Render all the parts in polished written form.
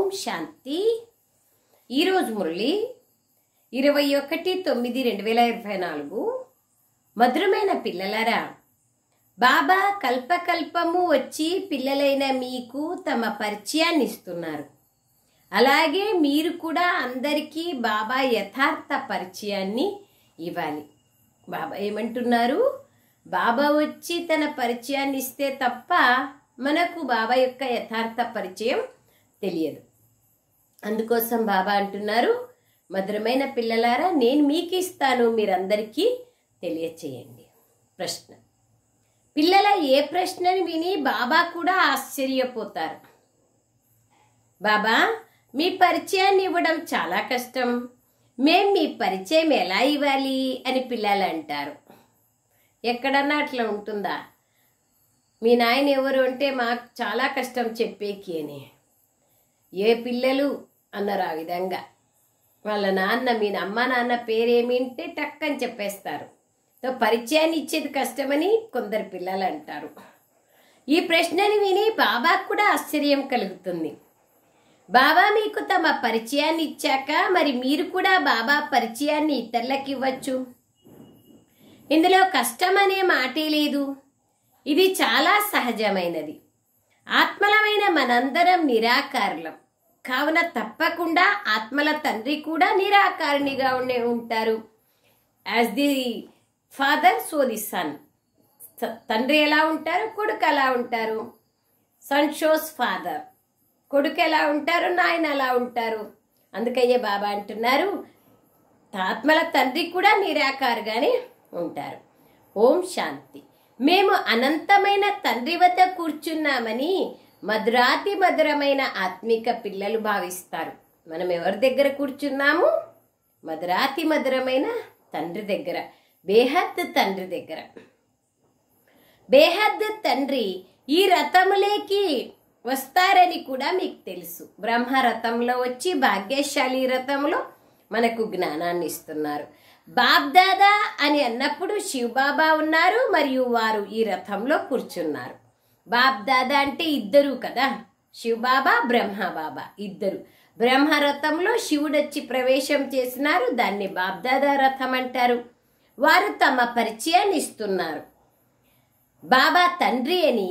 ఓం శాంతి. ఈరోజు మురళి 21/9/2024. మధురమైన పిల్లలారా, బాబా కల్పకల్పము వచ్చి పిల్లలైన మీకు తమ పరిచయాన్ని ఇస్తున్నారు. అలాగే మీరు కూడా అందరికీ బాబా యథార్థ పరిచయాన్ని ఇవ్వాలి. బాబా ఏమంటున్నారు? బాబా వచ్చి తన పరిచయాన్ని ఇస్తే తప్ప మనకు బాబా యొక్క యథార్థ పరిచయం తెలియదు. అందుకోసం బాబా అంటున్నారు, మధురమైన పిల్లలారా, నేను మీకు ఇస్తాను, మీరందరికీ తెలియచేయండి. ప్రశ్న. పిల్లల ఏ ప్రశ్నని విని బాబా కూడా ఆశ్చర్యపోతారు. బాబా, మీ పరిచయాన్ని ఇవ్వడం చాలా కష్టం, మేం మీ పరిచయం ఎలా ఇవ్వాలి అని పిల్లలు అంటారు. ఎక్కడన్నా అట్లా ఉంటుందా? మీ నాయన ఎవరు అంటే మాకు చాలా కష్టం చెప్పేకి అని. ఏ పిల్లలు అన్నారు ఆ విధంగా? వాళ్ళ నాన్న, మీ అమ్మ నాన్న పేరేమింటే టక్కని చెప్పేస్తారు. పరిచయాన్ని ఇచ్చేది కష్టమని కొందరు పిల్లలు అంటారు. ఈ ప్రశ్నని విని బాబాకు కూడా ఆశ్చర్యం కలుగుతుంది. బాబా మీకు తమ పరిచయాన్ని ఇచ్చాక మరి మీరు కూడా బాబా పరిచయాన్ని ఇతరులకు ఇవ్వచ్చు. ఇందులో కష్టం అనే మాటే లేదు. ఇది చాలా సహజమైనది. ఆత్మలమైన మనందరం నిరాకారులం కావున తప్పకుండా ఆత్మల తండ్రి కూడా నిరాకారునిగా ఉంటారు. As the father so the son. తండ్రి ఎలా ఉంటారు, కొడుకు అలా ఉంటారు. Son shows father. కొడుకు ఎలా ఉంటారు, నాయన అలా ఉంటారు. అందుకయ్యే బాబా అంటున్నారు, ఆత్మల తండ్రి కూడా నిరాకారుగానే ఉంటారు. ఓం శాంతి. మేము అనంతమైన తండ్రి వద్ద కూర్చున్నామని మధురాతి మధురమైన ఆత్మిక పిల్లలు భావిస్తారు. మనం ఎవరి దగ్గర కూర్చున్నాము? మధురాతి మధురమైన తండ్రి దగ్గర, బేహద్ తండ్రి దగ్గర. బేహద్ తండ్రి ఈ రథములేకి వస్తారని కూడా మీకు తెలుసు. బ్రహ్మ రథంలో వచ్చి భాగ్యశాలి రథంలో మనకు జ్ఞానాన్ని ఇస్తున్నారు. బాబ్దాదా అని అన్నప్పుడు శివబాబా ఉన్నారు మరియు వారు ఈ రథంలో కూర్చున్నారు. బాబ్దాదా అంటే ఇద్దరు కదా, శివబాబా బ్రహ్మబాబా ఇద్దరు. బ్రహ్మ రథంలో శివుడు వచ్చి ప్రవేశం చేసినారు, దాన్ని బాబ్దాదా రథం అంటారు. వారు తమ పరిచయాన్ని ఇస్తున్నారు. బాబా తండ్రి అని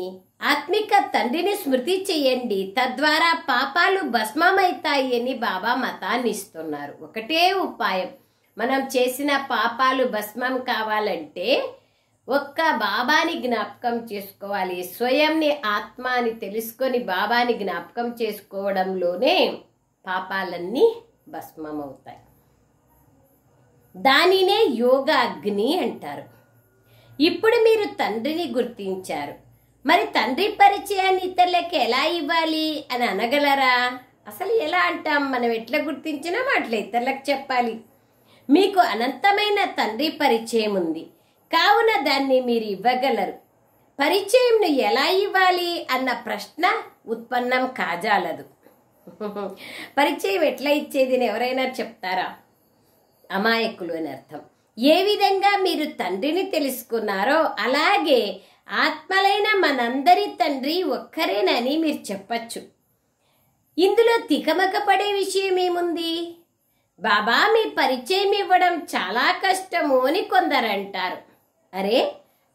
ఆత్మిక తండ్రిని స్మృతి చేయండి, తద్వారా పాపాలు భస్మమవుతాయి అని బాబా మతాన్ని ఇస్తున్నారు. ఒకటే ఉపాయం, మనం చేసిన పాపాలు భస్మం కావాలంటే ఒక్క బాబాని జ్ఞాపకం చేసుకోవాలి. స్వయంని ఆత్మ అని తెలుసుకొని బాబాని జ్ఞాపకం చేసుకోవడంలోనే పాపాలన్నీ భస్మం అవుతాయి. దానినే యోగా అగ్ని అంటారు. ఇప్పుడు మీరు తండ్రిని గుర్తించారు, మరి తండ్రి పరిచయాన్ని ఇతరులకి ఎలా ఇవ్వాలి అని అనగలరా? అసలు ఎలా అంటాం? మనం ఎట్లా గుర్తించినాం అట్లా ఇతరులకు చెప్పాలి. మీకు అనంతమైన తండ్రి పరిచయం ఉంది కావున దాన్ని మీరు ఇవ్వగలరు. పరిచయంను ఎలా ఇవ్వాలి అన్న ప్రశ్న ఉత్పన్నం కాజాలదు. పరిచయం ఎట్లా ఇచ్చేది అని ఎవరైనా చెప్తారా? అమాయకులు అని అర్థం. ఏ విధంగా మీరు తండ్రిని తెలుసుకున్నారో అలాగే ఆత్మలైన మనందరి తండ్రి ఒక్కరేనని మీరు చెప్పచ్చు. ఇందులో తికమక పడే విషయం ఏముంది? బాబా మీ పరిచయం ఇవ్వడం చాలా కష్టము అని కొందరు అంటారు. అరే,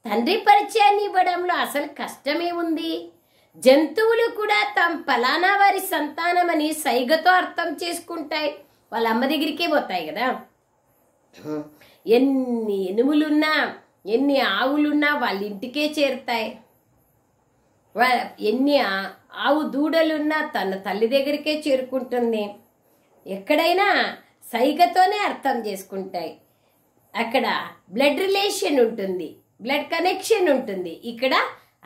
తండ్రి పరిచయాన్ని ఇవ్వడంలో అసలు కష్టమేముంది? జంతువులు కూడా తమ ఫలానా వారి సంతానమని సైగతో అర్థం చేసుకుంటాయి. వాళ్ళ అమ్మ దగ్గరికే పోతాయి కదా. ఎన్ని ఎనుములున్నా ఎన్ని ఆవులున్నా వాళ్ళ ఇంటికే చేరుతాయి. ఎన్ని ఆవు దూడలున్నా తన తల్లి దగ్గరికే చేరుకుంటుంది. ఎక్కడైనా సైగతోనే అర్థం చేసుకుంటాయి. అక్కడ బ్లడ్ రిలేషన్ ఉంటుంది, బ్లడ్ కనెక్షన్ ఉంటుంది. ఇక్కడ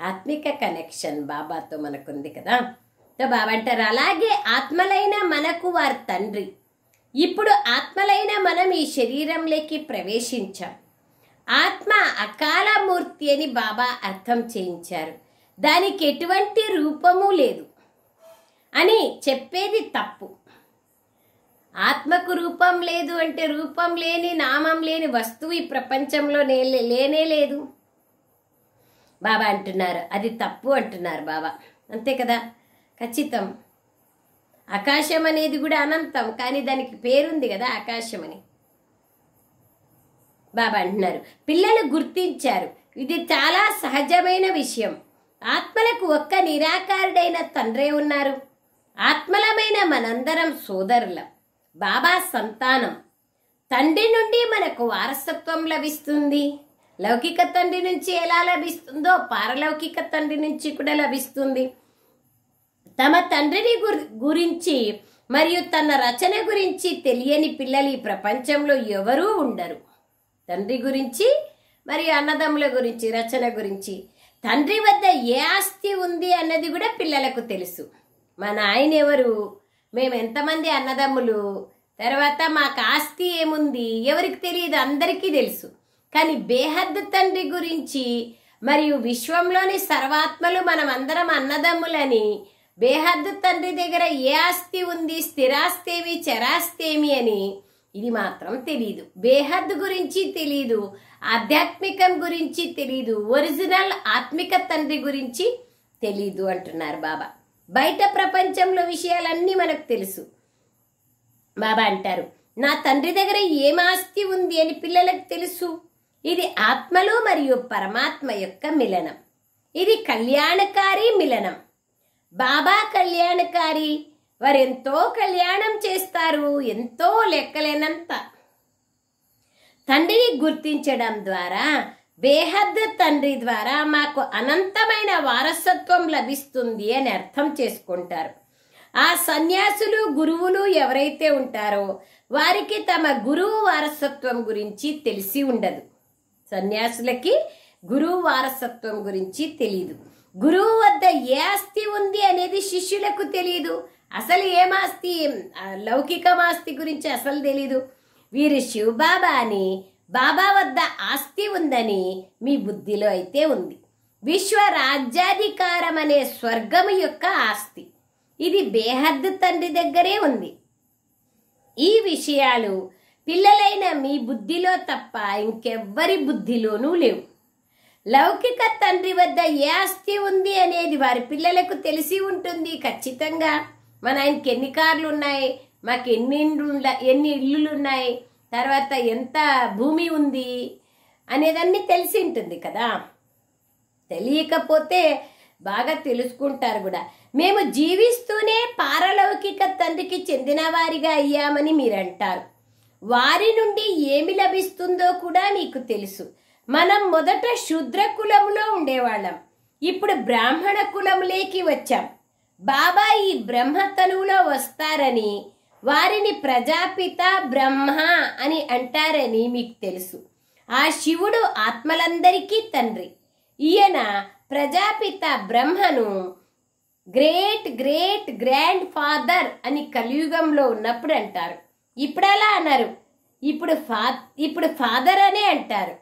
ఆత్మిక కనెక్షన్ బాబాతో మనకుంది కదా. బాబా అంటారు, అలాగే ఆత్మలైన మనకు వారి తండ్రి. ఇప్పుడు ఆత్మలైన మనం ఈ శరీరంలోకి ప్రవేశించాం. ఆత్మ అకాలమూర్తి అని బాబా అర్థం చేయించారు. దానికి ఎటువంటి రూపము లేదు అని చెప్పేది తప్పు. ఆత్మకు రూపం లేదు అంటే రూపం లేని నామం లేని వస్తువు ఈ ప్రపంచంలో లేనే లేదు. బాబా అంటున్నారు అది తప్పు అంటున్నారు బాబా. అంతే కదా, ఖచ్చితం. ఆకాశం అనేది కూడా అనంతం, కానీ దానికి పేరుంది కదా ఆకాశం అని. బాబా అంటున్నారు పిల్లలు గుర్తించారు, ఇది చాలా సహజమైన విషయం. ఆత్మలకు ఒక్క నిరాకారుడైన తండ్రే ఉన్నారు. ఆత్మలమైన మనందరం సోదరులం, బాబా సంతానం. తండ్రి నుండి మనకు వారసత్వం లభిస్తుంది. లౌకిక తండ్రి నుంచి ఎలా లభిస్తుందో పారలౌకిక తండ్రి నుంచి కూడా లభిస్తుంది. తమ తండ్రిని గురించి మరియు తన రచన గురించి తెలియని పిల్లలు ఈ ప్రపంచంలో ఎవరూ ఉండరు. తండ్రి గురించి మరియు అన్నదమ్ముల గురించి, రచన గురించి, తండ్రి వద్ద ఏ ఆస్తి ఉంది అన్నది కూడా పిల్లలకు తెలుసు. మా నాయన ఎవరు, మేము ఎంతమంది అన్నదమ్ములు, తర్వాత మాకు ఆస్తి ఏముంది ఎవరికి తెలియదు, అందరికీ తెలుసు. కానీ బేహద్దు తండ్రి గురించి మరియు విశ్వంలోని సర్వాత్మలు మనం అందరం అన్నదమ్ములని, బేహద్దు తండ్రి దగ్గర ఏ ఆస్తి ఉంది, స్థిరాస్తి ఏమి, చరాస్తి ఏమి అని ఇది మాత్రం తెలీదు. బేహద్దు గురించి తెలీదు, ఆధ్యాత్మికం గురించి తెలీదు, ఒరిజినల్ ఆత్మిక తండ్రి గురించి తెలీదు అంటున్నారు బాబా. బయట ప్రపంచంలో విషయాలన్నీ మనకు తెలుసు. బాబా అంటారు నా తండ్రి దగ్గర ఏం ఆస్తి ఉంది అని పిల్లలకు తెలుసు. ఇది ఆత్మలు మరియు పరమాత్మ యొక్క మిలనం. ఇది కళ్యాణకారి మిలనం. బాబా కళ్యాణకారి, వారు ఎంతో కళ్యాణం చేస్తారు, ఎంతో లెక్కలేనంత. తండ్రిని గుర్తించడం ద్వారా, బేహద్దు తండ్రి ద్వారా మాకు అనంతమైన వారసత్వం లభిస్తుంది అని అర్థం చేసుకుంటారు. ఆ సన్యాసులు గురువులు ఎవరైతే ఉంటారో వారికి తమ గురువు వారసత్వం గురించి తెలిసి ఉండదు. సన్యాసులకి గురువు వారసత్వం గురించి తెలియదు. గురువు వద్ద ఏ ఆస్తి ఉంది అనేది శిష్యులకు తెలియదు. అసలు ఏమాస్తి, లౌకికమాస్తి గురించి అసలు తెలీదు. వీరు శివబాబా అని, బాబా వద్ద ఆస్తి ఉందని మీ బుద్ధిలో అయితే ఉంది. విశ్వ రాజ్యాధికారం అనే స్వర్గము యొక్క ఆస్తి, ఇది బేహద్దు తండ్రి దగ్గరే ఉంది. ఈ విషయాలు పిల్లలైన మీ బుద్ధిలో తప్ప ఇంకెవ్వరి బుద్ధిలోనూ లేవు. లౌకిక తండ్రి వద్ద ఏ ఆస్తి ఉంది అనేది వారి పిల్లలకు తెలిసి ఉంటుంది ఖచ్చితంగా. మన ఆయనకి ఎన్ని కార్లు ఉన్నాయి, మాకు ఎన్ని ఇల్లులు ఉన్నాయి, తర్వాత ఎంత భూమి ఉంది అనేదన్నీ తెలిసి ఉంటుంది కదా. తెలియకపోతే బాగా తెలుసుకుంటారు కూడా. మేము జీవిస్తూనే పారలౌకిక తండ్రికి చెందిన వారిగా అయ్యామని మీరు అంటారు. వారి నుండి ఏమి లభిస్తుందో కూడా మీకు తెలుసు. మనం మొదట శూద్ర కులంలో ఉండేవాళ్ళం, ఇప్పుడు బ్రాహ్మణ కులంలోకి వచ్చాం. బాబా ఈ బ్రహ్మతనువులో వస్తారని, వారిని ప్రజాపిత బ్రహ్మ అని అంటారని మీకు తెలుసు. ఆ శివుడు ఆత్మలందరికీ తండ్రి. ఈయన ప్రజాపిత బ్రహ్మను గ్రేట్ గ్రేట్ గ్రాండ్ ఫాదర్ అని కలియుగంలో ఉన్నప్పుడు అంటారు. ఇప్పుడు అలా అన్నారు, ఇప్పుడు ఫాదర్ అనే అంటారు.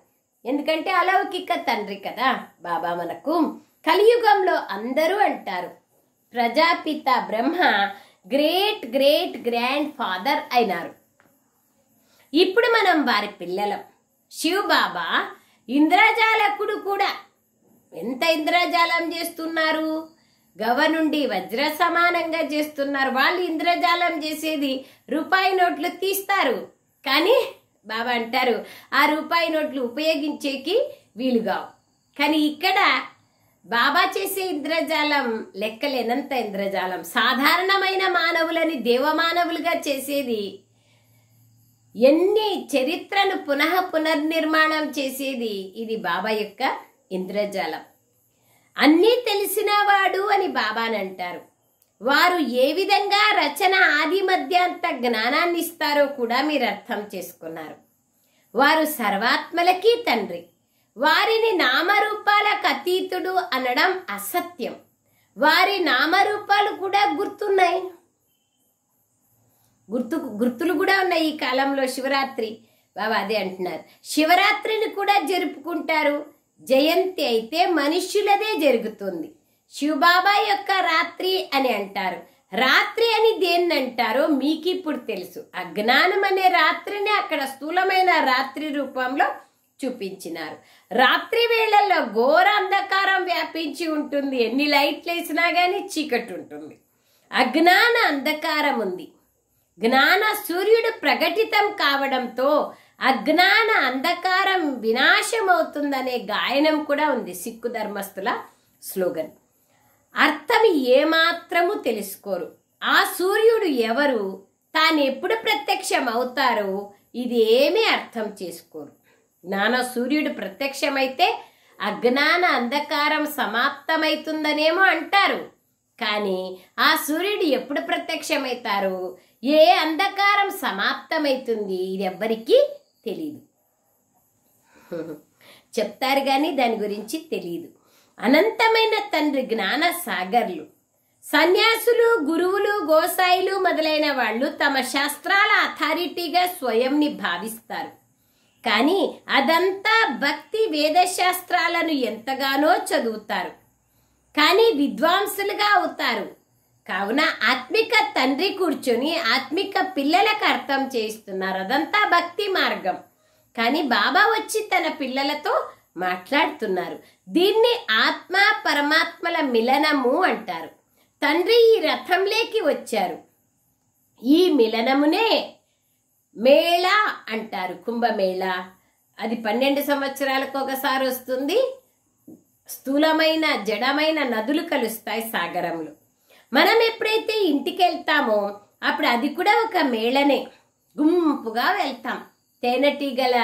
ఎందుకంటే అలౌకిక తండ్రి కదా బాబా మనకు. కలియుగంలో అందరూ అంటారు ప్రజాపిత బ్రహ్మ గ్రేట్ గ్రేట్ గ్రాండ్ ఫాదర్ అయినారు. ఇప్పుడు మనం వారి పిల్లలం. శివ్ బాబా ఇంద్రజాలకుడు కూడా. ఎంత ఇంద్రజాలం చేస్తున్నారు, గవ నుండి వజ్ర సమానంగా చేస్తున్నారు. వాళ్ళు ఇంద్రజాలం చేసేది రూపాయి నోట్లు తీస్తారు, కానీ బాబా అంటారు ఆ రూపాయి నోట్లు ఉపయోగించేకి వీలుగావు. కానీ ఇక్కడ బాబా చేసే ఇంద్రజాలం లెక్కలేనంత ఇంద్రజాలం. సాధారణమైన మానవులని దేవమానవులుగా చేసేది, ఎన్ని చరిత్రను పునర్నిర్మాణం చేసేది ఇది బాబా యొక్క ఇంద్రజాలం. అన్నీ తెలిసినవాడు అని బాబాని అంటారు. వారు ఏ విధంగా రచన ఆది మధ్యాంత జ్ఞానాన్ని ఇస్తారో కూడా మీరు అర్థం చేసుకున్నారు. వారు సర్వాత్మలకి తండ్రి. వారిని నామరూపాలకు అతీతుడు అనడం అసత్యం. వారి నామరూపాలు కూడా గుర్తున్నాయి, గుర్తులు కూడా ఉన్నాయి. ఈ కాలంలో శివరాత్రి బాబా అదే అంటున్నారు. శివరాత్రిని కూడా జరుపుకుంటారు. జయంతి అయితే మనుష్యులదే జరుగుతుంది. శివబాబా యొక్క రాత్రి అని అంటారు. రాత్రి అని దేన్ని అంటారో మీకు ఇప్పుడు తెలుసు. అజ్ఞానం అనే రాత్రిని అక్కడ స్థూలమైన రాత్రి రూపంలో చూపించినారు. రాత్రి వేళల్లో ఘోర అంధకారం వ్యాపించి ఉంటుంది. ఎన్ని లైట్లు వేసినా కానీ చీకటి ఉంటుంది. అజ్ఞాన అంధకారం ఉంది. జ్ఞాన సూర్యుడు ప్రకటితం కావడంతో అజ్ఞాన అంధకారం వినాశమవుతుందనే గాయనం కూడా ఉంది. సిక్కు ధర్మస్థుల స్లోగన్. అర్థం ఏమాత్రము తెలుసుకోరు. ఆ సూర్యుడు ఎవరు, తాను ఎప్పుడు ప్రత్యక్షం అవుతారో ఇది ఏమీ అర్థం చేసుకోరు. జ్ఞాన సూర్యుడు ప్రత్యక్షమైతే అజ్ఞాన అంధకారం సమాప్తమవుతుందనేమో అంటారు. కానీ ఆ సూర్యుడు ఎప్పుడు ప్రత్యక్షమవుతారు, ఏ అంధకారం సమాప్తమవుతుంది, ఇది ఎవ్వరికీ తెలీదు. చెప్తారు కానీ దాని గురించి తెలీదు. అనంతమైన తండ్రి జ్ఞాన సాగర్లు. సన్యాసులు, గురువులు, గోసాయిలు మొదలైన వాళ్ళు తమ శాస్త్రాల అథారిటీగా స్వయంని భావిస్తారు. కానీ అదంతా భక్తి వేదశాస్త్రాలను ఎంతగానో చదువుతారు, కానీ విద్వాంసులుగా అవుతారు. కావున ఆత్మిక తండ్రి కూర్చొని ఆత్మిక పిల్లలకు అర్థం చేయిస్తున్నారు. అదంతా భక్తి మార్గం. కానీ బాబా వచ్చి తన పిల్లలతో మాట్లాడుతున్నారు. దీన్ని ఆత్మ పరమాత్మల మిలనము అంటారు. తండ్రి ఈ రథంలోకి వచ్చారు. ఈ మిలనమునే మేళా అంటారు. కుంభమేళా. అది 12 సంవత్సరాలకు ఒకసారి వస్తుంది. స్థూలమైన జడమైన నదులు కలుస్తాయి సాగరంలో. మనం ఎప్పుడైతే ఇంటికి వెళ్తామో అప్పుడు అది కూడా ఒక మేళనే. గుంపుగా వెళ్తాం. తేనెటీగల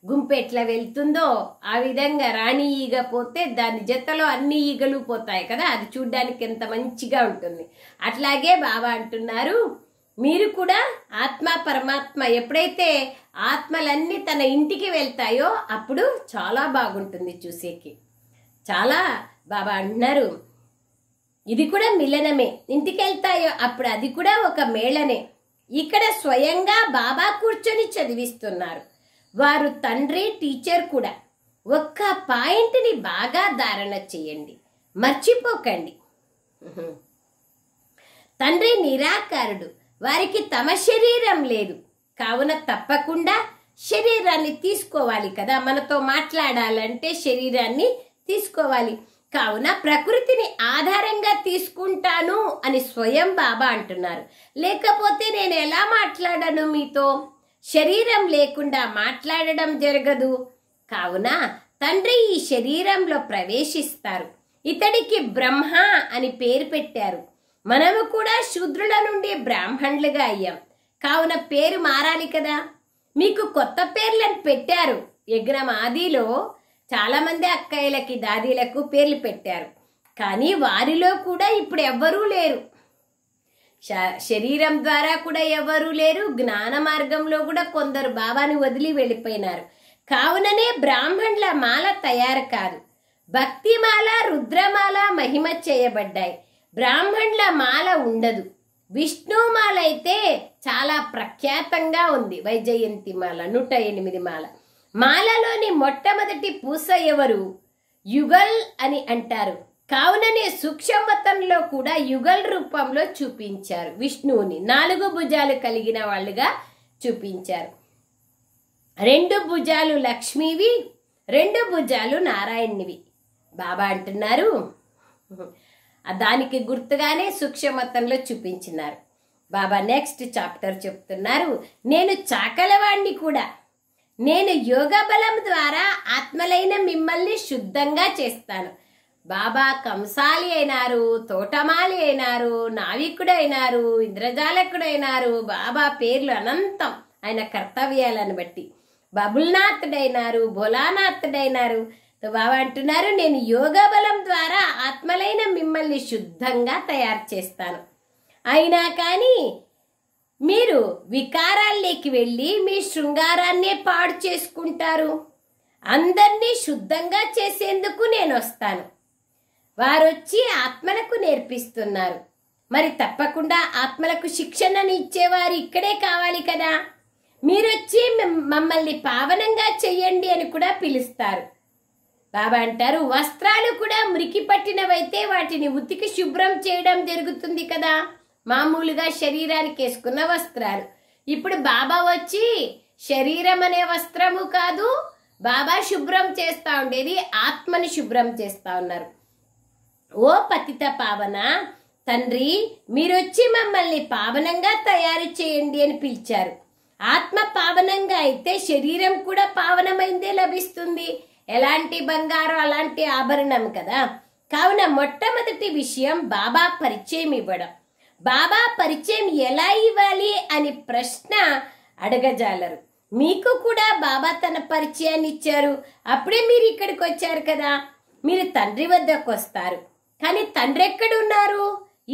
గుంపు ఎట్లా వెళ్తుందో ఆ విధంగా రాణి ఈగ పోతే దాని జతలో అన్ని ఈగలు పోతాయి కదా, అది చూడ్డానికి ఎంత మంచిగా ఉంటుంది. అట్లాగే బాబా అంటున్నారు, మీరు కూడా ఆత్మ పరమాత్మ ఎప్పుడైతే ఆత్మలన్నీ తన ఇంటికి వెళ్తాయో అప్పుడు చాలా బాగుంటుంది చూసేకి. చాలా బాబా అంటున్నారు, ఇది కూడా మిలనమే. ఇంటికి వెళ్తాయో అప్పుడు అది కూడా ఒక మేళనే. ఇక్కడ స్వయంగా బాబా కూర్చొని చదివిస్తున్నారు. వారు తండ్రి, టీచర్ కూడా. ఒక్క పాయింట్ని బాగా ధారణ చేయండి, మర్చిపోకండి. తండ్రి నిరాకారుడు. వారికి తమ శరీరం లేదు. కావున తప్పకుండా శరీరాన్ని తీసుకోవాలి కదా. మనతో మాట్లాడాలంటే శరీరాన్ని తీసుకోవాలి. కావున ప్రకృతిని ఆధారంగా తీసుకుంటాను అని స్వయం బాబా అంటున్నారు. లేకపోతే నేను ఎలా మాట్లాడను మీతో? శరీరం లేకుండా మాట్లాడడం జరగదు. కావున తండ్రి ఈ శరీరంలో ప్రవేశిస్తారు. ఇతడికి బ్రహ్మ అని పేరు పెట్టారు. మనము కూడా శూద్రుల నుండి బ్రాహ్మణులుగా అయ్యాం. కావున పేరు మారాలి కదా. మీకు కొత్త పేర్లను పెట్టారు. యజ్ఞం ఆదిలో చాలా మంది అక్కయ్యలకి, దాదీలకు పేర్లు పెట్టారు. కానీ వారిలో కూడా ఇప్పుడు ఎవ్వరూ లేరు. శరీరం ద్వారా కూడా ఎవరూ లేరు. జ్ఞాన మార్గంలో కూడా కొందరు బాబాని వదిలి వెళ్ళిపోయినారు. కావుననే బ్రాహ్మణుల మాల తయారు కాదు. భక్తిమాల, రుద్రమాల మహిమ చేయబడ్డాయి. బ్రాహ్మణుల మాల ఉండదు. విష్ణుమాల అయితే చాలా ప్రఖ్యాతంగా ఉంది. వైజయంతి మాల, 108 మాల. మాలలోని మొట్టమొదటి పూస ఎవరు? యుగల్ అని అంటారు. కావుననే సూక్ష్మతంలో కూడా యుగల్ రూపంలో చూపించారు. విష్ణువుని 4 భుజాలు కలిగిన వాళ్ళుగా చూపించారు. 2 భుజాలు లక్ష్మీవి, 2 భుజాలు నారాయణునివి. బాబా అంటున్నారు, దానికి గుర్తుగానే సూక్ష్మతంలో చూపించినారు. బాబా నెక్స్ట్ చాప్టర్ చెప్తున్నారు, నేను చాకలవాణ్ణి కూడా. నేను యోగ బలం ద్వారా ఆత్మలైన మిమ్మల్ని శుద్ధంగా చేస్తాను. బాబా కంసాలి అయినారు, తోటమాలి అయినారు, నావికుడు అయినారు, ఇంద్రజాలకుడు అయినారు. బాబా పేర్లు అనంతం ఆయన కర్తవ్యాలను బట్టి. బబుల్నాథుడైనారు, భోలానాథుడైనారు. బాబా అంటున్నారు, నేను యోగ బలం ద్వారా ఆత్మలైన మిమ్మల్ని శుద్ధంగా తయారు చేస్తాను. అయినా కానీ మీరు వికారాల్లోకి వెళ్ళి మీ శృంగారాన్నే పాడు చేసుకుంటారు. అందరినీ శుద్ధంగా చేసేందుకు నేను వస్తాను. వారొచ్చి ఆత్మలకు నేర్పిస్తున్నారు. మరి తప్పకుండా ఆత్మలకు శిక్షణను ఇచ్చేవారు ఇక్కడే కావాలి కదా. మీరొచ్చి మమ్మల్ని పావనంగా చెయ్యండి అని కూడా పిలుస్తారు. బాబా అంటారు, వస్త్రాలు కూడా మురికి పట్టినవైతే వాటిని ఉతికి శుభ్రం చేయడం జరుగుతుంది కదా. మామూలుగా శరీరానికి వేసుకున్న వస్త్రాలు. ఇప్పుడు బాబా వచ్చి శరీరం అనే వస్త్రము కాదు, బాబా శుభ్రం చేస్తా ఉండేది ఆత్మని శుభ్రం చేస్తా ఉన్నారు. ఓ పతిత పావన, తండ్రి మీరొచ్చి మమ్మల్ని పావనంగా తయారు చేయండి అని పిలిచారు. ఆత్మ పావనంగా అయితే శరీరం కూడా పావనమైందే లభిస్తుంది. ఎలాంటి బంగారం అలాంటి ఆభరణం కదా. కావున మొట్టమొదటి విషయం బాబా పరిచయం ఇవ్వడం. బాబా పరిచయం ఎలా ఇవ్వాలి అని ప్రశ్న అడగజాలరు. మీకు కూడా బాబా తన పరిచయాన్ని ఇచ్చారు. అప్పుడే మీరు ఇక్కడికి వచ్చారు కదా. మీరు తండ్రి వద్దకు వస్తారు. కానీ తండ్రి ఎక్కడున్నారు?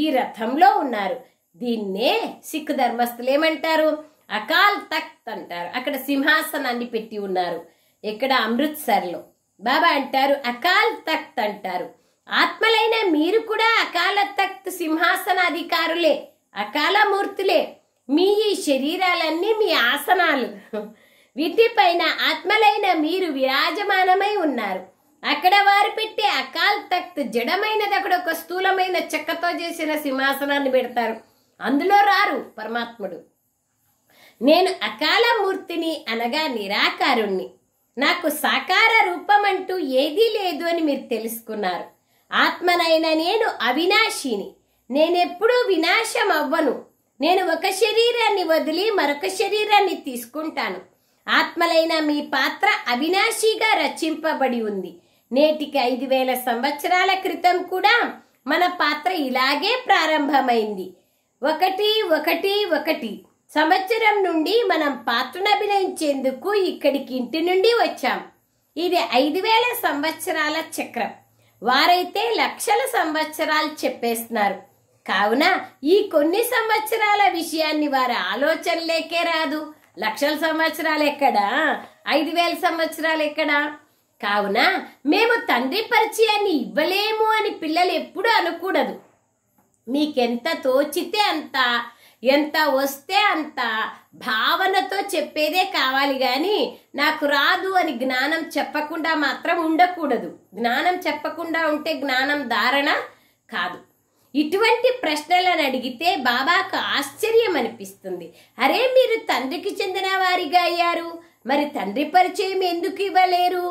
ఈ రథంలో ఉన్నారు. దీన్నే సిక్కు ధర్మస్థులు ఏమంటారు? అకాల్ తఖ్త్ అంటారు. అక్కడ సింహాసనాన్ని పెట్టి ఉన్నారు. ఇక్కడ అమృత్సర్లో బాబా అంటారు అకాల్ తఖ్త్ అంటారు. ఆత్మలైన మీరు కూడా అకాల తఖ్త్ సింహాసన అధికారులే, అకాల మూర్తులే. మీ ఈ శరీరాలన్నీ మీ ఆసనాలు. వీటిపైన ఆత్మలైన మీరు విరాజమానమై ఉన్నారు. అక్కడ వారు పెట్టే అకాల్ తఖ్త్ జడమైనది. అక్కడ ఒక స్థూలమైన చెక్కతో చేసిన సింహాసనాన్ని పెడతారు. అందులో రారు పరమాత్ముడు. నేను అకాల మూర్తిని అనగా నిరాకారుణ్ణి. నాకు సాకార రూపం అంటూ ఏదీ లేదు అని మీరు తెలుసుకున్నారు. ఆత్మనైన నేను అవినాశిని. నేనెప్పుడూ వినాశం అవ్వను. నేను ఒక శరీరాన్ని వదిలి మరొక శరీరాన్ని తీసుకుంటాను. ఆత్మలైన మీ పాత్ర అవినాశిగా రచింపబడి ఉంది. నేటికి 5000 సంవత్సరాల క్రితం కూడా మన పాత్ర ఇలాగే ప్రారంభమైంది. 111 సంవత్సరం నుండి మనం పాత్రను అభినయించేందుకు ఇక్కడికి ఇంటి నుండి వచ్చాం. ఇది 5000 సంవత్సరాల చక్రం. వారైతే లక్షల సంవత్సరాలు చెప్పేస్తున్నారు. కావున ఈ కొన్ని సంవత్సరాల విషయాన్ని వారి ఆలోచనలేకే రాదు. లక్షల సంవత్సరాలు ఎక్కడా, 5000 సంవత్సరాలు ఎక్కడా? కావున మేము తండ్రి పరిచయాన్ని ఇవ్వలేము అని పిల్లలు ఎప్పుడూ అనకూడదు. మీకెంత తోచితే అంత, ఎంత వస్తే అంత భావనతో చెప్పేదే కావాలి. కానీ నాకు రాదు అని జ్ఞానం చెప్పకుండా మాత్రం ఉండకూడదు. జ్ఞానం చెప్పకుండా ఉంటే జ్ఞానం ధారణ కాదు. ఇటువంటి ప్రశ్నలను అడిగితే బాబాకు ఆశ్చర్యం అనిపిస్తుంది. అరే మీరు తండ్రికి చెందిన వారిగా అయ్యారు, మరి తండ్రి పరిచయం ఎందుకు ఇవ్వలేరు?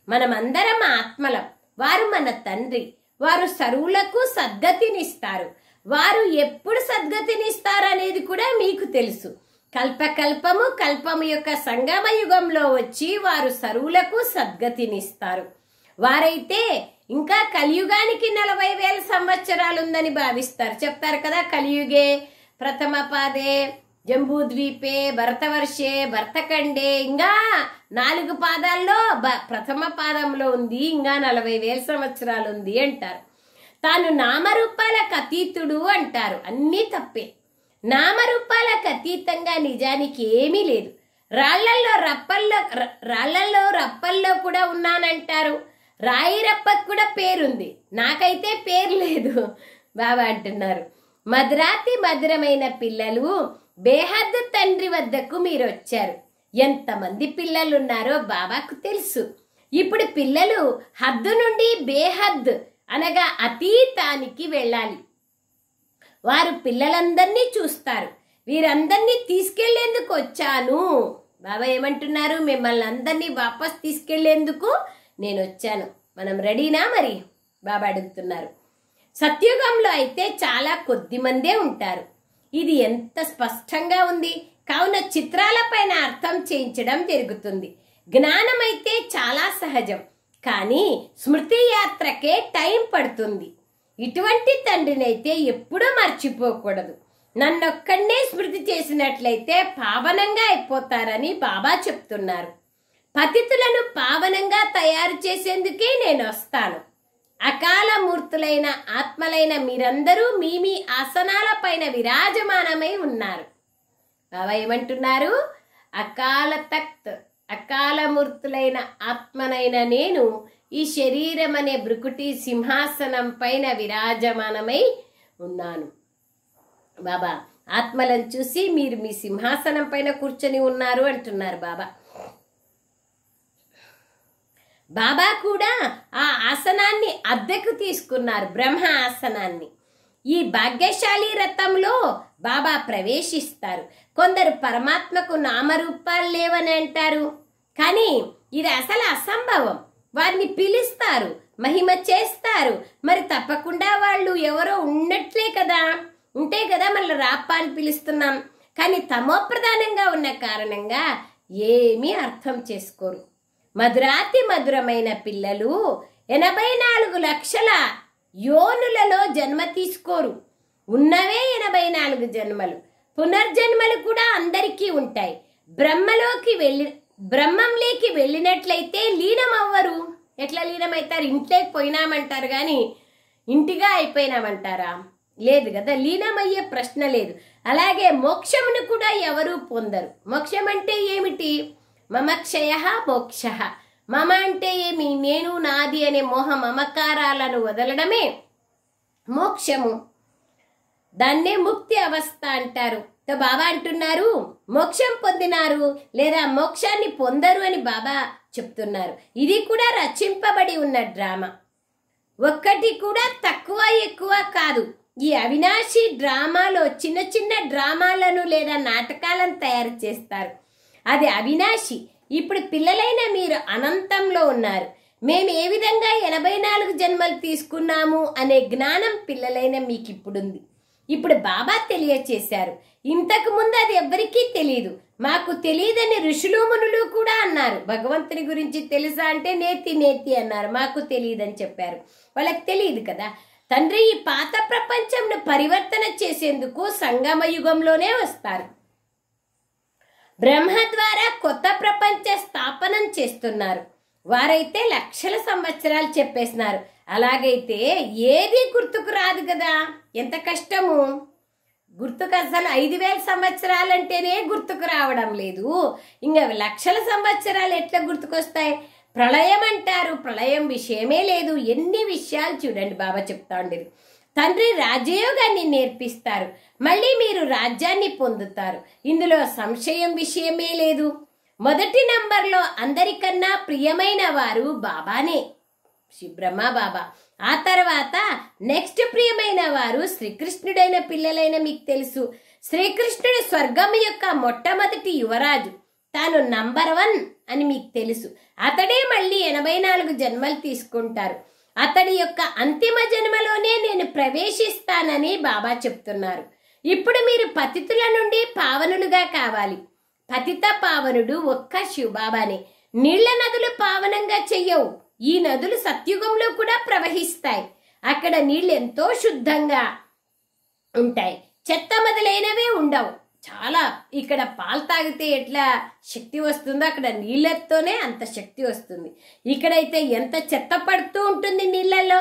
మనమందరం ఆత్మలం. వారు మన తండ్రి. వారు సర్వులకు సద్గతినిస్తారు. వారు ఎప్పుడు సద్గతినిస్తారు అనేది కూడా మీకు తెలుసు. కల్పకల్పము కల్పము యొక్క సంగమ యుగంలో వచ్చి వారు సర్వులకు సద్గతినిస్తారు. వారైతే ఇంకా కలియుగానికి 40,000 సంవత్సరాలు ఉందని భావిస్తారు. చెప్తారు కదా, కలియుగే ప్రథమ పాదే జంబూద్వీపే భరతవర్షే భరతఖండే, ఇంకా 4 పాదాల్లో ప్రథమ పాదంలో ఉంది, ఇంకా 40,000 సంవత్సరాలు ఉంది అంటారు. తాను నామరూపాలకు అతీతుడు అంటారు. అన్నీ తప్పే. నామరూపాలకు అతీతంగా నిజానికి ఏమీ లేదు. రాళ్లల్లో రప్పల్లో కూడా ఉన్నానంటారు. రాయి రప్పకు కూడా పేరుంది, నాకైతే పేరు లేదు బాబా అంటున్నారు. మధురాతి మధురమైన పిల్లలు, బేహద్దు తండ్రి వద్దకు మీరు వచ్చారు. ఎంతమంది పిల్లలు ఉన్నారో బాబాకు తెలుసు. ఇప్పుడు పిల్లలు హద్దు నుండి బేహద్ అనగా అతీతానికి వెళ్ళాలి. వారు పిల్లలందరినీ చూస్తారు. వీరందరినీ తీసుకెళ్లేందుకు వచ్చాను. బాబా ఏమంటున్నారు? మిమ్మల్ని అందరినీ వాపస్ తీసుకెళ్లేందుకు నేను వచ్చాను. మనం రెడీనా? మరి బాబా అడుగుతున్నారు. సత్యుగంలో అయితే చాలా కొద్ది మందే ఉంటారు. ఇది ఎంత స్పష్టంగా ఉంది. కావున చిత్రాల పైన అర్థం చేయించడం జరుగుతుంది. జ్ఞానం అయితే చాలా సహజం, కానీ స్మృతి యాత్రకే టైం పడుతుంది. ఇటువంటి తండ్రినైతే ఎప్పుడూ మర్చిపోకూడదు. నన్నొక్కడే స్మృతి చేసినట్లయితే పావనంగా అయిపోతారని బాబా చెప్తున్నారు. పతితులను పావనంగా తయారు చేసేందుకే నేను వస్తాను. అకాల మూర్తులైన ఆత్మలైన మీరందరూ మీ మీ ఆసనాల పైన విరాజమానమై ఉన్నారు. బాబా ఏమంటున్నారు? అకాల తఖ్త్, అకాల మూర్తులైన ఆత్మనైన నేను ఈ శరీరం అనే బ్రుకుటి సింహాసనం పైన విరాజమానమై ఉన్నాను. బాబా ఆత్మలను చూసి మీరు మీ సింహాసనం పైన కూర్చొని ఉన్నారు అంటున్నారు బాబా. బాబా కూడా ఆ ఆసనాన్ని అద్దెకు తీసుకున్నారు, బ్రహ్మ ఆసనాన్ని. ఈ భాగ్యశాలి రథంలో బాబా ప్రవేశిస్తారు. కొందరు పరమాత్మకు నామరూపాలు లేవని అంటారు, కానీ ఇది అసలు అసంభవం. వారిని పిలుస్తారు, మహిమ చేస్తారు. మరి తప్పకుండా వాళ్ళు ఎవరో ఉన్నట్లే కదా, ఉంటే కదా మళ్ళీ రాప్ప అని పిలుస్తున్నాం. కానీ తమోప్రధానంగా ఉన్న కారణంగా ఏమీ అర్థం చేసుకోరు. మధురాతి మధురమైన పిల్లలు 84 లక్షల యోనులలో జన్మ తీసుకోరు. ఉన్నవే 84 జన్మలు. పునర్జన్మలు కూడా అందరికీ ఉంటాయి. బ్రహ్మంలోకి వెళ్ళినట్లయితే లీనమవ్వరు. ఎట్లా లీనమవుతారు? ఇంట్లోకి పోయినామంటారు కానీ ఇంటిగా అయిపోయినామంటారా? లేదు కదా, లీనమయ్యే ప్రశ్న లేదు. అలాగే మోక్షమును కూడా ఎవరూ పొందరు. మోక్షం అంటే ఏమిటి? మమక్షయ మోక్ష. మమ అంటే ఏమి? నేను, నాది అనే మోహ మమకారాలను వదలడమే మోక్షము. దాన్నే ముక్తి అవస్థ అంటారు. బాబా అంటున్నారు మోక్షం పొందినారు లేదా మోక్షాన్ని పొందరు అని బాబా చెప్తున్నారు. ఇది కూడా రచింపబడి ఉన్న డ్రామా. ఒక్కటి కూడా తక్కువ ఎక్కువ కాదు. ఈ అవినాశి డ్రామాలో చిన్న చిన్న డ్రామాలను లేదా నాటకాలను తయారు చేస్తారు. అది అవినాశి. ఇప్పుడు పిల్లలైన మీరు అనంతంలో ఉన్నారు. మేము ఏ విధంగా 84 జన్మలు తీసుకున్నాము అనే జ్ఞానం పిల్లలైన మీకు ఇప్పుడుంది. ఇప్పుడు బాబా తెలియచేశారు. ఇంతకు ముందు అది ఎవ్వరికీ తెలియదు. మాకు తెలియదని ఋషులు మునులు కూడా అన్నారు. భగవంతుని గురించి తెలుసా అంటే నేతి నేతి అన్నారు. మాకు తెలియదని చెప్పారు. వాళ్ళకి తెలియదు కదా. తండ్రి ఈ పాత ప్రపంచంను పరివర్తన చేసేందుకు సంగమ యుగంలోనే వస్తారు. బ్రహ్మ ద్వారా కొత్త ప్రపంచ స్థాపనం చేస్తున్నారు. వారైతే లక్షల సంవత్సరాలు చెప్పేసినారు. అలాగైతే ఏది గుర్తుకు రాదు కదా. ఎంత కష్టము. గుర్తుకు అసలు 5000 సంవత్సరాలంటేనే గుర్తుకు రావడం లేదు. ఇంకా లక్షల సంవత్సరాలు ఎట్లా గుర్తుకొస్తాయి? ప్రళయం అంటారు. ప్రళయం విషయమే లేదు. ఎన్ని విషయాలు చూడండి బాబా చెప్తా ఉండేది. తండ్రి రాజయోగాన్ని నేర్పిస్తారు. మళ్ళీ మీరు రాజ్యాన్ని పొందుతారు. ఇందులో సంశయం విషయమే లేదు. మొదటి నంబర్లో అందరికన్నా ప్రియమైన వారు బాబానే, శ్రీ బ్రహ్మ బాబా. ఆ తర్వాత నెక్స్ట్ ప్రియమైన వారు శ్రీకృష్ణుడైన పిల్లలైన మీకు తెలుసు. శ్రీకృష్ణుడు స్వర్గం యొక్క మొట్టమొదటి యువరాజు. తాను నంబర్ 1 అని మీకు తెలుసు. అతడే మళ్ళీ 84 జన్మలు తీసుకుంటారు. అతడి యొక్క అంతిమ జన్మలోనే నేను ప్రవేశిస్తానని బాబా చెప్తున్నారు. ఇప్పుడు మీరు పతితుల నుండి పావనులుగా కావాలి. పతిత పావనుడు ఒక్క శివబాబానే. నీళ్ల నదులు పావనంగా చెయ్యవు. ఈ నదులు సత్యుగంలో కూడా ప్రవహిస్తాయి. అక్కడ నీళ్ళు ఎంతో శుద్ధంగా ఉంటాయి. చెత్త మొదలైనవే ఉండవు. చాలా ఇక్కడ పాలు తాగితే ఎట్లా శక్తి వస్తుందో అక్కడ నీళ్ళతోనే అంత శక్తి వస్తుంది. ఇక్కడైతే ఎంత చెత్త పడుతూ ఉంటుంది నీళ్ళల్లో.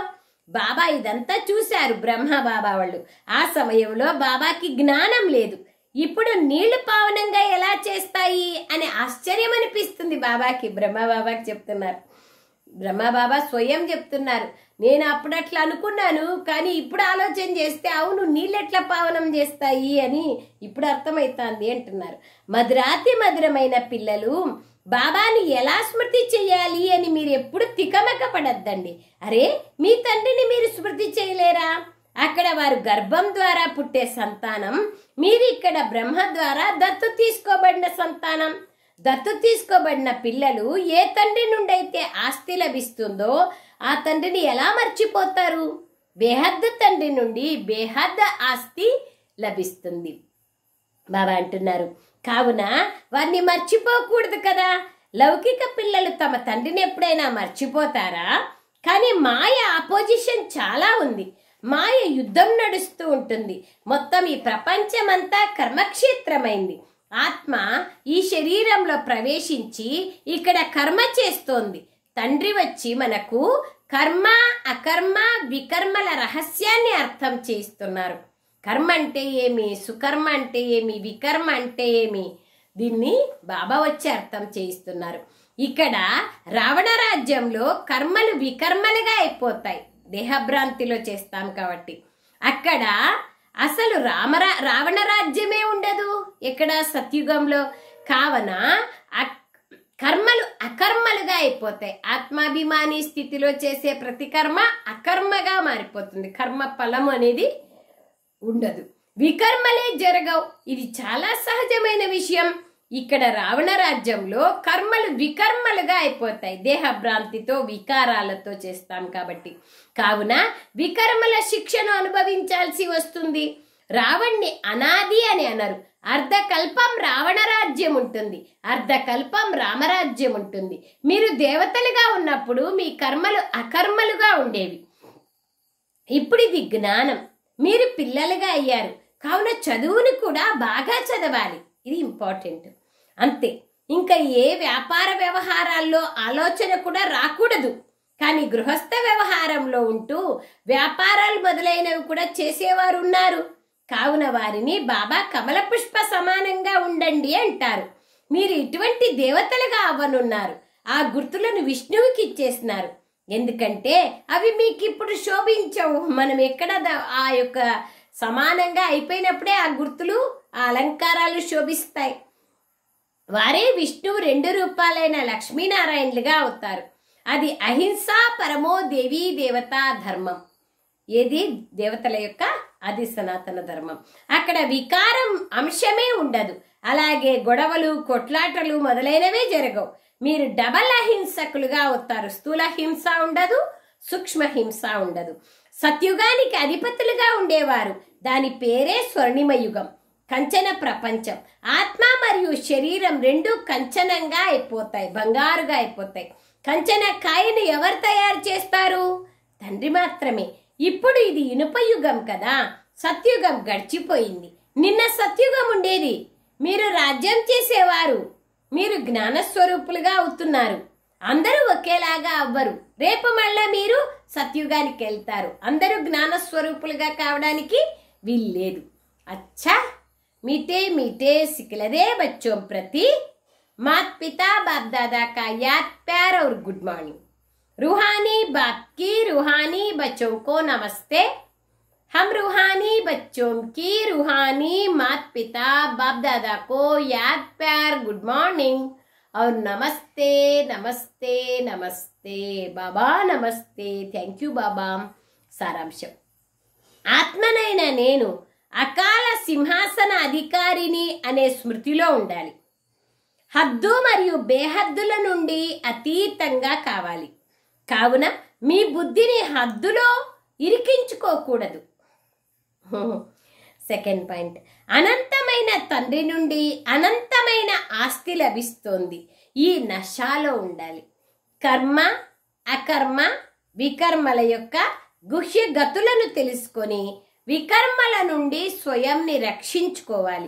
బాబా ఇదంతా చూశారు బ్రహ్మ బాబా వాళ్ళు. ఆ సమయంలో బాబాకి జ్ఞానం లేదు. ఇప్పుడు నీళ్లు పావనంగా ఎలా చేస్తాయి అని ఆశ్చర్యం అనిపిస్తుంది బాబాకి. బ్రహ్మ బాబాకి చెప్తున్నారు. బ్రహ్మ బాబా స్వయం చెప్తున్నారు. నేను అప్పుడు అట్లా అనుకున్నాను, కానీ ఇప్పుడు ఆలోచన చేస్తే అవును నీళ్ళు ఎట్లా పావనం చేస్తాయి అని ఇప్పుడు అర్థమవుతుంది అంటున్నారు. మధురాతి మధురమైన పిల్లలు బాబాని ఎలా స్మృతి చేయాలి అని మీరు ఎప్పుడు తికమక పడద్దండి. అరే మీ తండ్రిని మీరు స్మృతి చేయలేరా? అక్కడ వారు గర్భం ద్వారా పుట్టే సంతానం, మీరు ఇక్కడ బ్రహ్మ ద్వారా దత్తు తీసుకోబడిన సంతానం. దత్తు తీసుకోబడిన పిల్లలు ఏ తండ్రి నుండి అయితే ఆస్తి లభిస్తుందో ఆ తండ్రిని ఎలా మర్చిపోతారు? బేహద్దు తండ్రి నుండి బేహద్దు ఆస్తి లభిస్తుంది బాబా అంటున్నారు. కావున వారిని మర్చిపోకూడదు కదా. లౌకిక పిల్లలు తమ తండ్రిని ఎప్పుడైనా మర్చిపోతారా? కానీ మాయ ఆపోజిషన్ చాలా ఉంది. మాయ యుద్ధం నడుస్తూ ఉంటుంది. మొత్తం ఈ ప్రపంచమంతా కర్మక్షేత్రమైంది. ఆత్మ ఈ శరీరంలో ప్రవేశించి ఇక్కడ కర్మ చేస్తోంది. తండ్రి వచ్చి మనకు కర్మ అకర్మ వికర్మల రహస్యాన్ని అర్థం చేస్తున్నారు. కర్మ అంటే ఏమి, సుకర్మ అంటే ఏమి, వికర్మ అంటే ఏమి, దీన్ని బాబా వచ్చి అర్థం చేయిస్తున్నారు. ఇక్కడ రావణ రాజ్యంలో కర్మలు వికర్మలుగా అయిపోతాయి. దేహభ్రాంతిలో చేస్తాం కాబట్టి. అక్కడ అసలు రావణ రాజ్యమే ఉండదు ఎక్కడ సత్యుగంలో. కావున కర్మలు అకర్మలుగా అయిపోతాయి. ఆత్మాభిమాని స్థితిలో చేసే ప్రతి కర్మ అకర్మగా మారిపోతుంది. కర్మ ఫలము అనేది ఉండదు. వికర్మలే జరగవు. ఇది చాలా సహజమైన విషయం. ఇక్కడ రావణ రాజ్యంలో కర్మలు వికర్మలుగా అయిపోతాయి. దేహభ్రాంతితో వికారాలతో చేస్తాం కాబట్టి. కావున వికర్మల శిక్షను అనుభవించాల్సి వస్తుంది. రావణ్ణి అనాది అని అనరు. అర్ధకల్పం రావణ రాజ్యం ఉంటుంది, అర్ధకల్పం రామరాజ్యం ఉంటుంది. మీరు దేవతలుగా ఉన్నప్పుడు మీ కర్మలు అకర్మలుగా ఉండేవి. ఇప్పుడు ఇది జ్ఞానం. మీరు పిల్లలుగా అయ్యారు కావున చదువుని కూడా బాగా చదవాలి. ఇది ఇంపార్టెంట్. అంతే. ఇంకా ఏ వ్యాపార వ్యవహారాల్లో ఆలోచన కూడా రాకూడదు. కానీ గృహస్థ వ్యవహారంలో ఉంటూ వ్యాపారాలు మొదలైనవి కూడా చేసేవారు ఉన్నారు. కావున వారిని బాబా కమల పుష్ప సమానంగా ఉండండి అంటారు. మీరు ఇటువంటి దేవతలుగా అవ్వనున్నారు. ఆ గుర్తులను విష్ణువుకి ఇచ్చేసినారు. ఎందుకంటే అవి మీకు ఇప్పుడు శోభించవు. మనం ఎక్కడ ఆ యొక్క సమానంగా అయిపోయినప్పుడే ఆ గుర్తులు ఆ అలంకారాలు శోభిస్తాయి. వారే విష్ణువు 2 రూపాలైన లక్ష్మీనారాయణులుగా అవుతారు. అది అహింసా పరమో దేవీ దేవతా ధర్మం. ఏది దేవతల యొక్క అది సనాతన ధర్మం. అక్కడ వికారం అంశమే ఉండదు. అలాగే గొడవలు కొట్లాటలు మొదలైనవే జరగవు. మీరు డబల్ అహింసకులుగా అవుతారు. స్థూల హింస ఉండదు, సూక్ష్మ హింస ఉండదు. సత్యుగానికి అధిపతులుగా ఉండేవారు. దాని పేరే స్వర్ణిమ యుగం, కంచన ప్రపంచం. ఆత్మ మరియు శరీరం 2 కంచనంగా అయిపోతాయి, బంగారుగా అయిపోతాయి. కంచన కాయను ఎవరు తయారు చేస్తారు? తండ్రి మాత్రమే. ఇప్పుడు ఇది ఇనుప యుగం కదా. సత్యుగం గడిచిపోయింది. నిన్న సత్యుగం ఉండేది. మీరు రాజ్యం చేసేవారు. మీరు జ్ఞానస్వరూపులుగా అవుతున్నారు. అందరూ ఒకేలాగా అవ్వరు. రేపు మళ్ళా మీరు సత్యుగానికి వెళ్తారు. అందరూ జ్ఞానస్వరూపులుగా కావడానికి వీల్లేదు. అచ్చా मीठे मीठे सिखलदे बच्चों प्रति माता पिता बाप दादा का याद प्यार और गुड मॉर्निंग। रूहानी बाप की रूहानी बच्चों को नमस्ते। हम रूहानी बच्चों की रूहानी माता पिता बाप दादा को याद प्यार गुड मॉर्निंग और नमस्ते नमस्ते नमस्ते बाबा नमस्ते। थैंक यू बाबा। सारांशం ఆత్మనైన నేను అకాల సింహాసన అధికారిని అనే స్మృతిలో ఉండాలి. హద్దు మరియు బేహద్దుల నుండి అతీతంగా కావాలి. కావున మీ బుద్ధిని హద్దులో ఇరికించుకోకూడదు. సెకండ్ పాయింట్, అనంతమైన తండ్రి నుండి అనంతమైన ఆస్తి లభిస్తోంది. ఈ నశాలో ఉండాలి. కర్మ అకర్మ వికర్మల యొక్క గుహ్య గతులను తెలుసుకొని వికర్మల నుండి స్వయంని రక్షించుకోవాలి.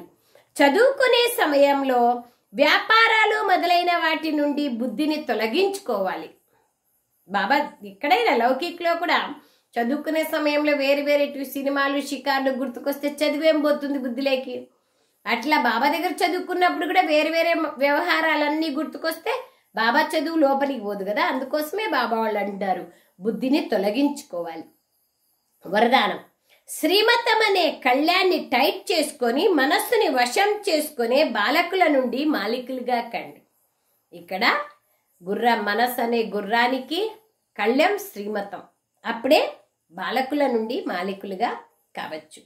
చదువుకునే సమయంలో వ్యాపారాలు మొదలైన వాటి నుండి బుద్ధిని తొలగించుకోవాలి. బాబా ఇక్కడైనా లౌకికలో కూడా చదువుకునే సమయంలో వేరు వేరే సినిమాలు షికార్లు గుర్తుకొస్తే చదివేం పోతుంది బుద్ధిలోకి. అట్లా బాబా దగ్గర చదువుకున్నప్పుడు కూడా వేరు వేరే వ్యవహారాలన్నీ గుర్తుకొస్తే బాబా చదువు లోపలికి పోదు కదా. అందుకోసమే బాబా వాళ్ళు అంటారు బుద్ధిని తొలగించుకోవాలి. వరదానం, శ్రీమతం అనే కళ్యాణ్ణి టైట్ చేసుకొని మనస్సుని వశం చేసుకునే బాలకుల నుండి మాలికులుగా కండి. ఇక్కడ మనస్సు అనే గుర్రానికి కళ్యం శ్రీమతం. అప్పుడే బాలకుల నుండి మాలికులుగా కావచ్చు.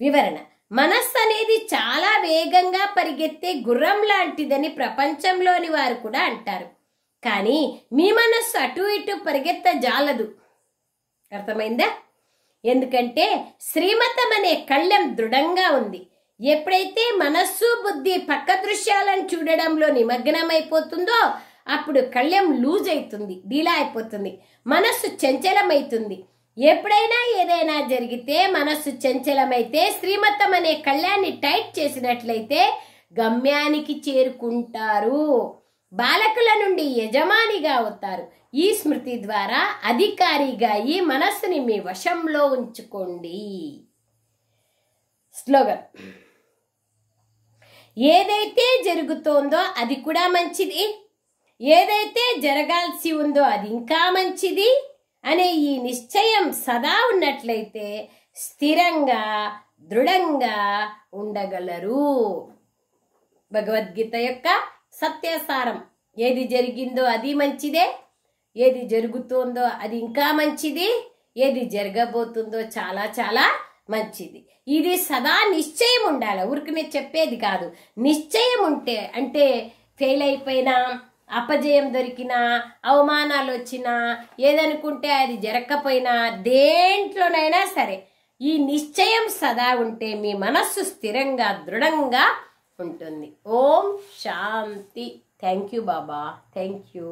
వివరణ, మనస్సు అనేది చాలా వేగంగా పరిగెత్తే గుర్రం లాంటిదని ప్రపంచంలోని వారు కూడా అంటారు. కానీ మీ మనస్సు అటు ఇటు పరిగెత్తజాలదు. అర్థమైందా? ఎందుకంటే శ్రీమతం అనే కళ్ళెం దృఢంగా ఉంది. ఎప్పుడైతే మనస్సు బుద్ధి పక్క దృశ్యాలను చూడడంలో నిమగ్నమైపోతుందో అప్పుడు కళ్ళెం లూజ్ అవుతుంది, ఢీలా అయిపోతుంది, మనస్సు చంచలమైతుంది. ఎప్పుడైనా ఏదైనా జరిగితే మనస్సు చంచలమైతే శ్రీమతం అనే కళ్యాణ్ణి టైట్ చేసినట్లయితే గమ్యానికి చేరుకుంటారు. బాలకుల నుండి యజమానిగా అవుతారు. ఈ స్మృతి ద్వారా అధికారిగా ఈ మనస్సుని మీ వశంలో ఉంచుకోండి. స్లోగన్, ఏదైతే జరుగుతోందో అది కూడా మంచిది, ఏదైతే జరగాల్సి ఉందో అది ఇంకా మంచిది అనే ఈ నిశ్చయం సదా ఉన్నట్లయితే స్థిరంగా దృఢంగా ఉండగలరు. భగవద్గీత యొక్క సత్యసారం, ఏది జరిగిందో అది మంచిదే, ఏది జరుగుతోందో అది ఇంకా మంచిది, ఏది జరగబోతుందో చాలా చాలా మంచిది. ఇది సదా నిశ్చయం ఉండాలి, ఊరికనే చెప్పేది కాదు. నిశ్చయం ఉంటే అంటే ఫెయిల్ అయిపోయినా, అపజయం దొరికినా, అవమానాలు వచ్చినా, ఏదనుకుంటే అది జరగకపోయినా, దేంట్లోనైనా సరే ఈ నిశ్చయం సదా ఉంటే మీ మనస్సు స్థిరంగా దృఢంగా ఉంటుంది. ఓం శాంతి. Thank you Baba, thank you.